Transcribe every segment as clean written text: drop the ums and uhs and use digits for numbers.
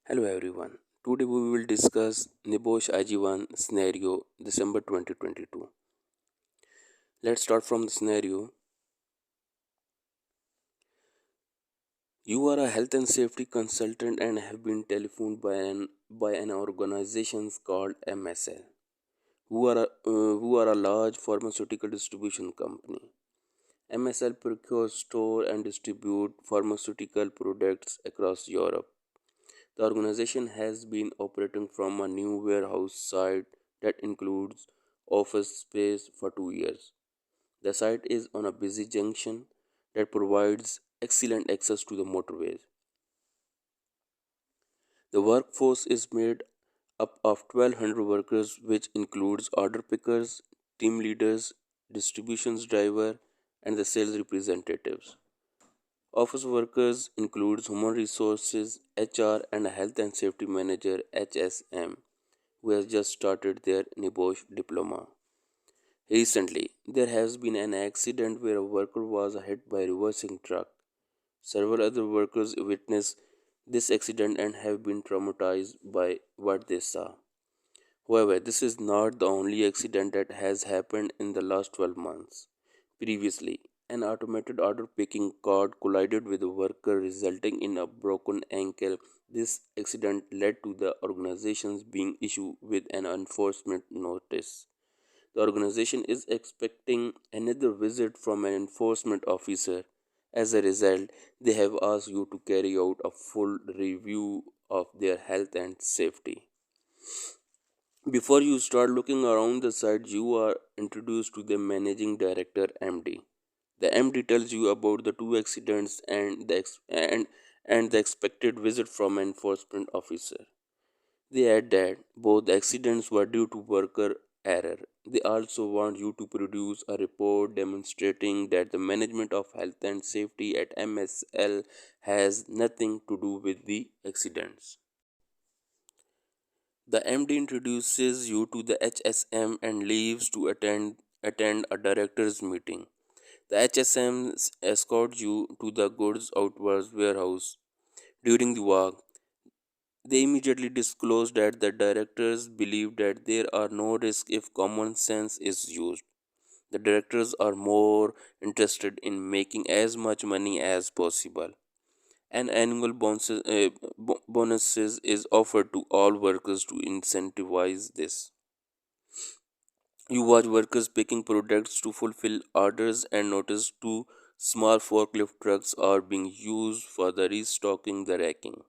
Hello everyone. Today we will discuss Nebosh ig1 scenario December 2022. Let's start from the scenario. You are a health and safety consultant and have been telephoned by an organization called MSL, who are a large pharmaceutical distribution company. MSL procures, store and distribute pharmaceutical products across Europe. The organization has been operating from a new warehouse site that includes office space for 2 years. The site is on a busy junction that provides excellent access to the motorways. The workforce is made up of 1,200 workers, which includes order pickers, team leaders, distributions driver, and the sales representatives. Office workers includes human resources, HR, and a health and safety manager (HSM), who has just started their Nebosh diploma. Recently, there has been an accident where a worker was hit by a reversing truck. Several other workers witnessed this accident and have been traumatized by what they saw. However, this is not the only accident that has happened in the last 12 months. Previously, an automated order picking cart collided with a worker, resulting in a broken ankle. This accident led to the organizations being issued with an enforcement notice. The organization is expecting another visit from an enforcement officer. As a result, they have asked you to carry out a full review of their health and safety. Before you start looking around the site, you are introduced to the managing director (MD). The MD tells you about the two accidents and the expected visit from an enforcement officer. They add that both accidents were due to worker error. They also want you to produce a report demonstrating that the management of health and safety at MSL has nothing to do with the accidents. The MD introduces you to the HSM and leaves to attend a director's meeting. The HSM escorts you to the goods outwards warehouse. During the walk, they immediately disclose that the directors believe that there are no risks if common sense is used. The directors are more interested in making as much money as possible. An annual bonuses is offered to all workers to incentivize this. You watch workers picking products to fulfill orders and notice two small forklift trucks are being used for the restocking the racking.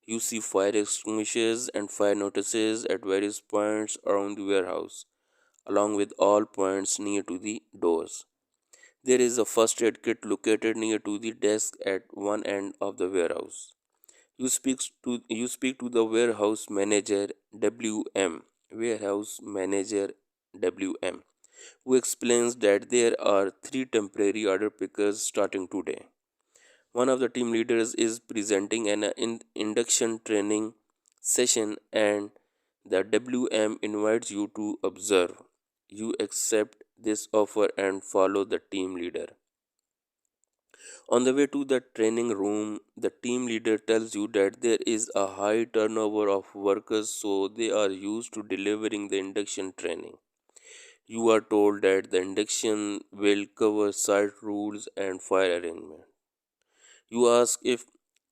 You see fire extinguishers and fire notices at various points around the warehouse, along with all points near to the doors. There is a first aid kit located near to the desk at one end of the warehouse. You speak to the warehouse manager WM, who explains that there are three temporary order pickers starting today. One of the team leaders is presenting an induction training session, and the WM invites you to observe. You accept this offer and follow the team leader. On the way to the training room, the team leader tells you that there is a high turnover of workers, so they are used to delivering the induction training. You are told that the induction will cover site rules and fire arrangement. You ask if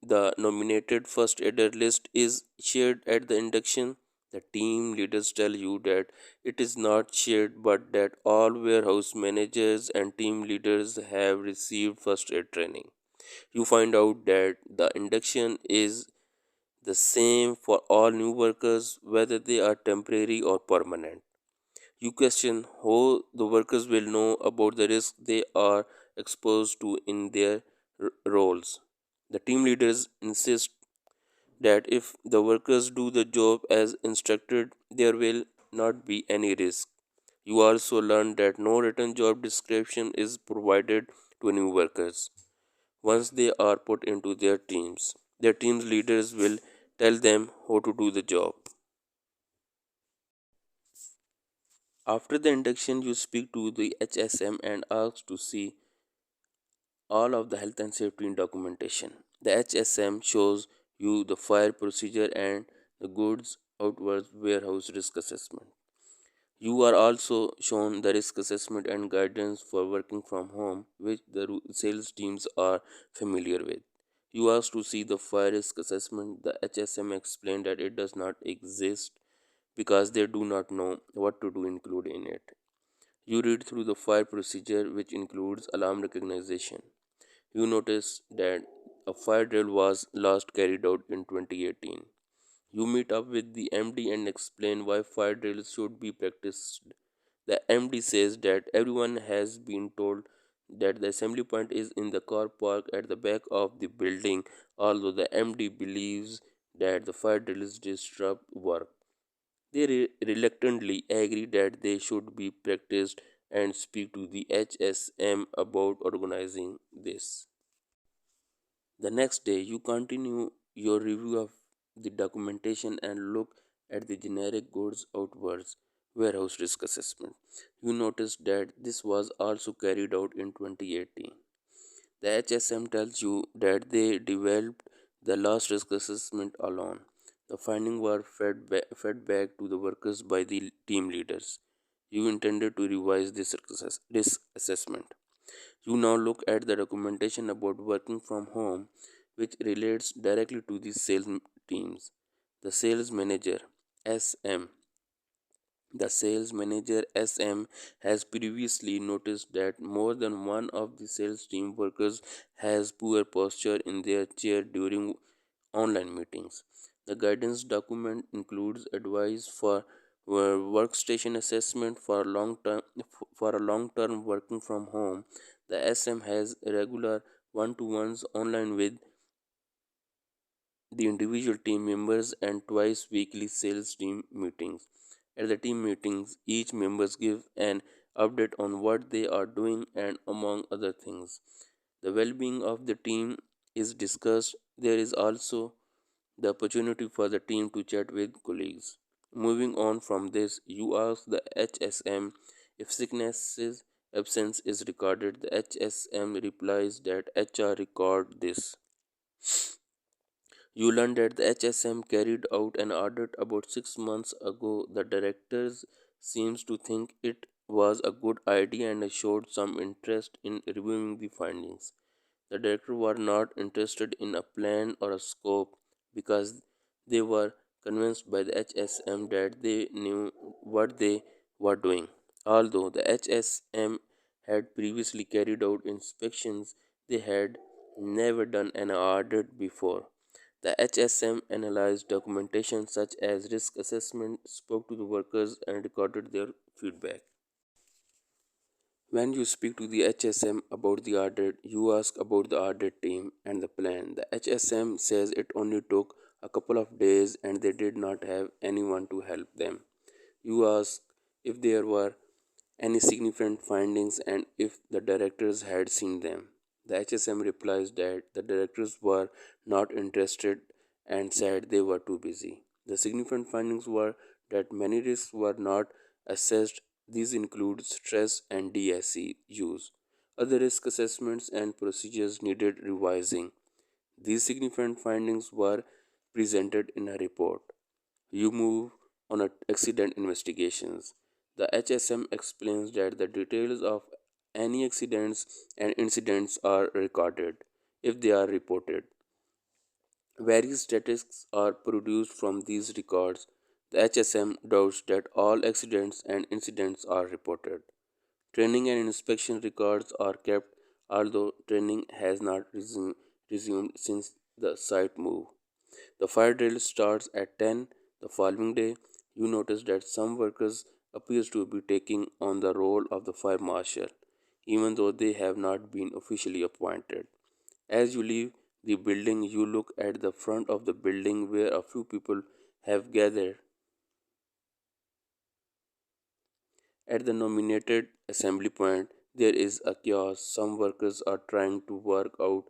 the nominated first aider list is shared at the induction. The team leaders tell you that it is not shared, but that all warehouse managers and team leaders have received first aid training. You find out that the induction is the same for all new workers, whether they are temporary or permanent. You question how the workers will know about the risk they are exposed to in their roles. The team leaders insist that if the workers do the job as instructed, there will not be any risk. You also learn that no written job description is provided to new workers. Once they are put into their team's leaders will tell them how to do the job. After the induction, you speak to the HSM and ask to see all of the health and safety documentation. The HSM shows you the fire procedure and the goods outwards warehouse risk assessment. You are also shown the risk assessment and guidance for working from home, which the sales teams are familiar with. You asked to see the fire risk assessment. The HSM explained that it does not exist because they do not know what to do include in it. You read through the fire procedure, which includes alarm recognition. You notice that a fire drill was last carried out in 2018. You meet up with the MD and explain why fire drills should be practiced. The MD says that everyone has been told that the assembly point is in the car park at the back of the building, although the MD believes that the fire drills disrupt work. They reluctantly agree that they should be practiced and speak to the HSM about organizing this. The next day, you continue your review of the documentation and look at the generic goods outwards warehouse risk assessment. You notice that this was also carried out in 2018. The HSM tells you that they developed the last risk assessment alone. The findings were fed back to the workers by the team leaders. You intended to revise this assessment. You now look at the documentation about working from home, which relates directly to the sales teams. The sales manager SM the sales manager SM has previously noticed that more than one of the sales team workers has poor posture in their chair during online meetings. The guidance document includes advice for workstation assessment for a long-term working from home. The SM has regular one-to-ones online with the individual team members and twice weekly sales team meetings. At the team meetings, each members give an update on what they are doing and among other things. The well-being of the team is discussed. There is also the opportunity for the team to chat with colleagues. Moving on from this, you ask the HSM if sickness's absence is recorded. The HSM replies that HR record this. You learned that the HSM carried out an audit about 6 months ago. The directors seems to think it was a good idea and showed some interest in reviewing the findings. The director were not interested in a plan or a scope because they were convinced by the HSM that they knew what they were doing. Although the HSM had previously carried out inspections, they had never done an audit before. The HSM analyzed documentation such as risk assessment, spoke to the workers, and recorded their feedback. When you speak to the HSM about the audit, you ask about the audit team and the plan. The HSM says it only took a couple of days and they did not have anyone to help them. You ask if there were any significant findings and if the directors had seen them. The HSM replies that the directors were not interested and said they were too busy. The significant findings were that many risks were not assessed. These include stress and DSE use. Other risk assessments and procedures needed revising. These significant findings were presented in a report. You move on accident investigations. The HSM explains that the details of any accidents and incidents are recorded if they are reported. Various statistics are produced from these records. The HSM doubts that all accidents and incidents are reported. Training and inspection records are kept, although training has not resumed since the site move. The fire drill starts at 10 the following day. You notice that some workers appears to be taking on the role of the fire marshal, even though they have not been officially appointed. As you leave the building, you look at the front of the building where a few people have gathered. At the nominated assembly point, there is a chaos. Some workers are trying to work out